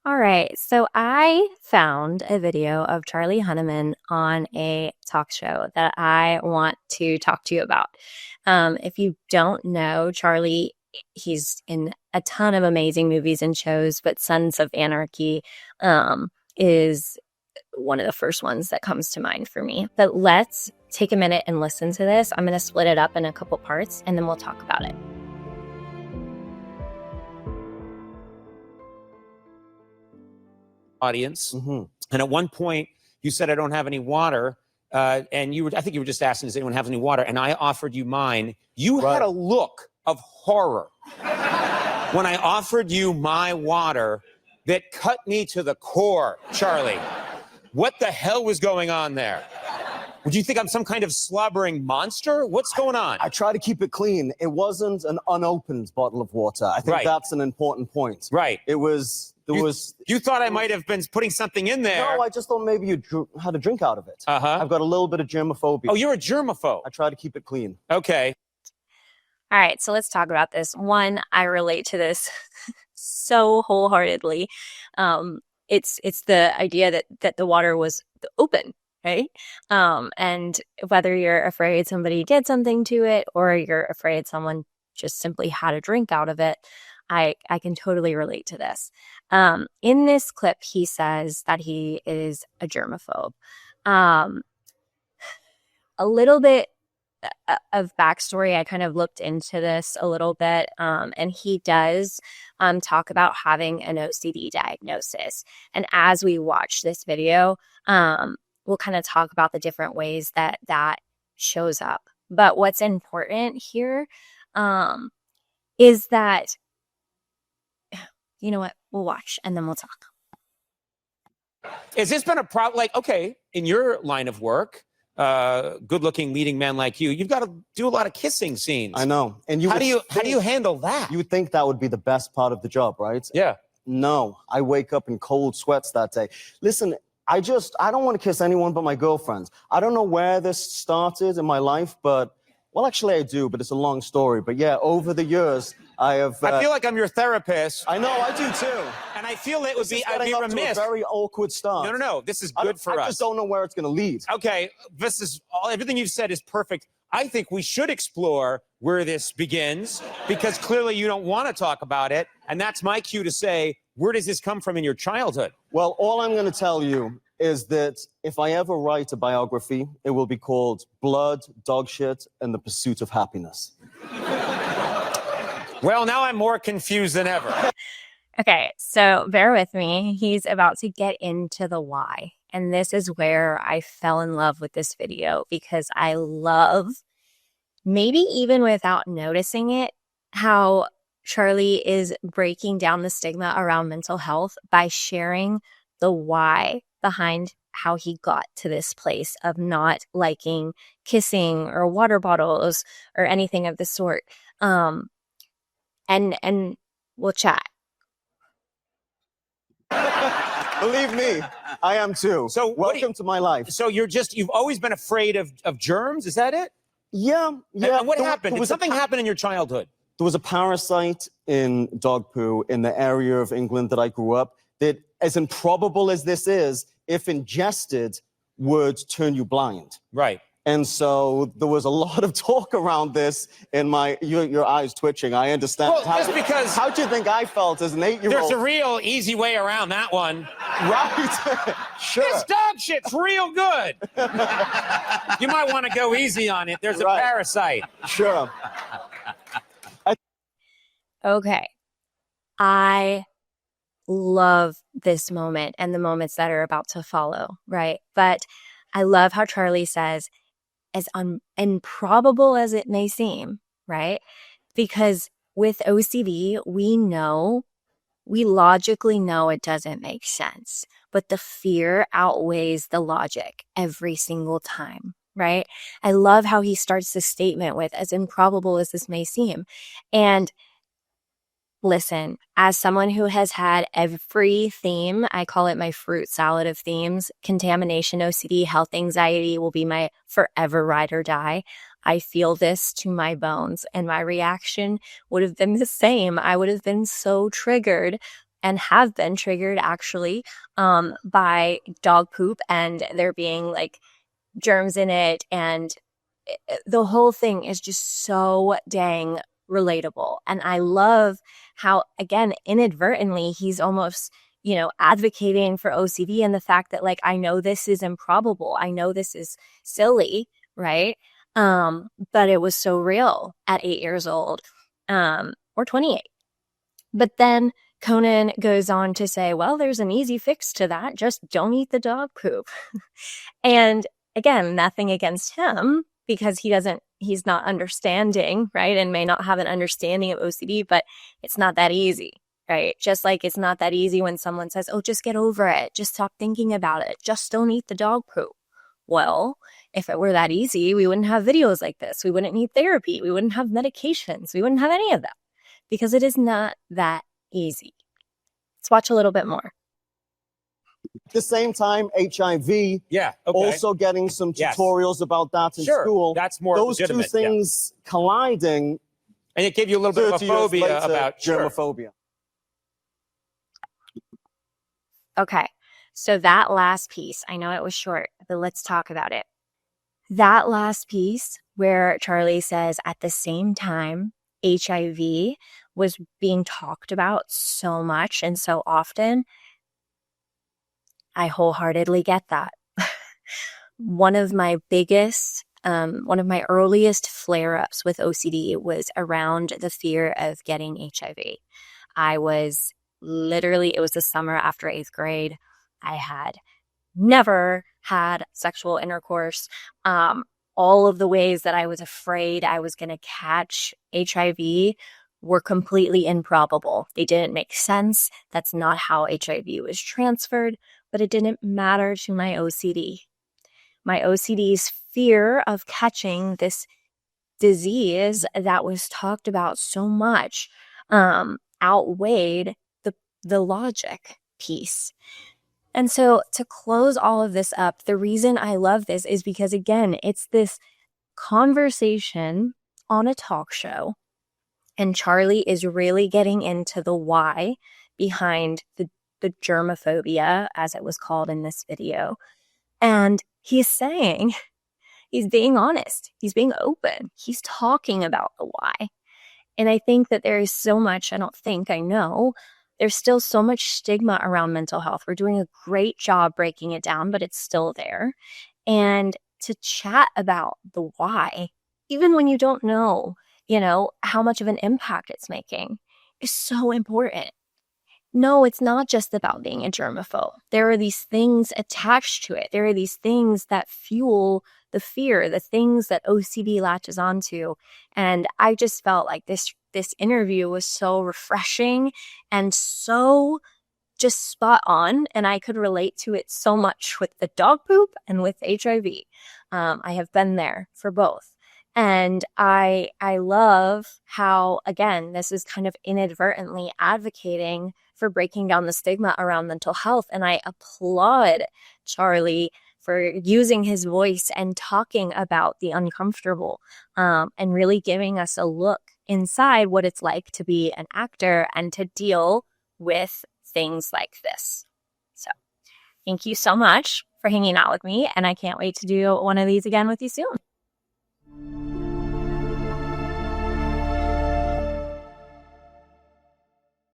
All right, so I found a video of Charlie Hunnam on a talk show that I want to talk to you about. If you don't know, Charlie, he's in a ton of amazing movies and shows, but Sons of Anarchy is one of the first ones that comes to mind for me. But let's take a minute and listen to this. I'm going to split it up in a couple parts, and then we'll talk about it. Audience. And at one point you said, I don't have any water. And I think you were just asking, does anyone have any water? And I offered you mine. You had a look of horror when I offered you my water that cut me to the core, Charlie. What the hell was going on there? Would you think I'm some kind of slobbering monster? What's going on? I try to keep it clean. It wasn't an unopened bottle of water. I think that's an important point. Right. You thought I might have been putting something in there. No, I just thought maybe you had a drink out of it. I've got a little bit of germophobia. Oh, you're a germaphobe. I try to keep it clean. Okay. All right, so let's talk about this. One, I relate to this so wholeheartedly. It's the idea that the water was open, right? And whether you're afraid somebody did something to it or you're afraid someone just simply had a drink out of it, I can totally relate to this. In this clip, he says that he is a germaphobe. A little bit of backstory, I kind of looked into this a little bit, and he does talk about having an OCD diagnosis. And as we watch this video, we'll kind of talk about the different ways that shows up. But what's important here is that, you know what, we'll watch and then we'll talk. Has this been a problem? Like, okay, in your line of work, good-looking leading men like you've got to do a lot of kissing scenes. I know. And how do you handle that? You would think that would be the best part of the job, right? Yeah. No, I wake up in cold sweats that day. Listen, I don't want to kiss anyone but my girlfriend. I don't know where this started in my life, but, well, actually I do, but it's a long story. But yeah, over the years, I feel like I'm your therapist. I know, I do too. And I feel I'd be remiss. To a very awkward start. No. This is good for us. I just don't know where it's going to lead. Okay, everything you've said is perfect. I think we should explore where this begins because clearly you don't want to talk about it. And that's my cue to say, where does this come from in your childhood? Well, all I'm going to tell you is that if I ever write a biography, it will be called Blood, Dog Shit, and the Pursuit of Happiness. Well, now I'm more confused than ever. Okay, so bear with me. He's about to get into the why. And this is where I fell in love with this video because I love, maybe even without noticing it, how Charlie is breaking down the stigma around mental health by sharing the why behind how he got to this place of not liking kissing or water bottles or anything of the sort. And we'll chat. Believe me, I am too. So welcome to my life. So you've always been afraid of germs? Is that it? Yeah. And what happened? Did something happen in your childhood? There was a parasite in dog poo in the area of England that I grew up that, as improbable as this is, if ingested, would turn you blind. Right. And so there was a lot of talk around this in your eyes twitching. I understand. Well, just because... How do you think I felt as an 8-year-old? There's a real easy way around that one. Right. Sure. This dog shit's real good. You might want to go easy on it. There's a parasite. Sure. Okay. I love this moment and the moments that are about to follow, right? But I love how Charlie says, as improbable as it may seem, right? Because with OCD, we logically know it doesn't make sense, but the fear outweighs the logic every single time, right? I love how he starts the statement with, as improbable as this may seem. And listen, as someone who has had every theme, I call it my fruit salad of themes, contamination, OCD, health anxiety will be my forever ride or die. I feel this to my bones, and my reaction would have been the same. I would have been so triggered and have been triggered actually by dog poop and there being like germs in it. And the whole thing is just so dang relatable. And I love how, again, inadvertently, he's almost, advocating for OCD and the fact that, like, I know this is improbable. I know this is silly, right? But it was so real at 8 years old, or 28. But then Conan goes on to say, well, there's an easy fix to that. Just don't eat the dog poop. And again, nothing against him because he's not understanding, right? And may not have an understanding of OCD, but it's not that easy, right? Just like it's not that easy when someone says, oh, just get over it. Just stop thinking about it. Just don't eat the dog poop. Well, if it were that easy, we wouldn't have videos like this. We wouldn't need therapy. We wouldn't have medications. We wouldn't have any of that because it is not that easy. Let's watch a little bit more. At the same time, HIV, also getting some tutorials about that in school. That's more those two things colliding. And it gave you a little bit of a phobia about germophobia. Okay, so that last piece, I know it was short, but let's talk about it. That last piece where Charlie says at the same time, HIV was being talked about so much and so often, I wholeheartedly get that. One of my earliest flare-ups with OCD was around the fear of getting HIV. I was literally, it was the summer after 8th grade. I had never had sexual intercourse. All of the ways that I was afraid I was going to catch HIV were completely improbable. They didn't make sense. That's not how HIV was transferred, but it didn't matter to my OCD. My OCD's fear of catching this disease that was talked about so much outweighed the logic piece. And so to close all of this up, the reason I love this is because, again, it's this conversation on a talk show, and Charlie is really getting into the why behind the germophobia, as it was called in this video. And he's saying, he's being honest, he's being open, he's talking about the why. And I think that there is so much, I know, there's still so much stigma around mental health. We're doing a great job breaking it down, but it's still there. And to chat about the why, even when you don't know, how much of an impact it's making, is so important. No, it's not just about being a germaphobe. There are these things attached to it. There are these things that fuel the fear, the things that OCD latches onto. And I just felt like this interview was so refreshing and so just spot on. And I could relate to it so much with the dog poop and with HIV. I have been there for both. And I love how, again, this is kind of inadvertently advocating for breaking down the stigma around mental health. And I applaud Charlie for using his voice and talking about the uncomfortable, and really giving us a look inside what it's like to be an actor and to deal with things like this. So thank you so much for hanging out with me. And I can't wait to do one of these again with you soon.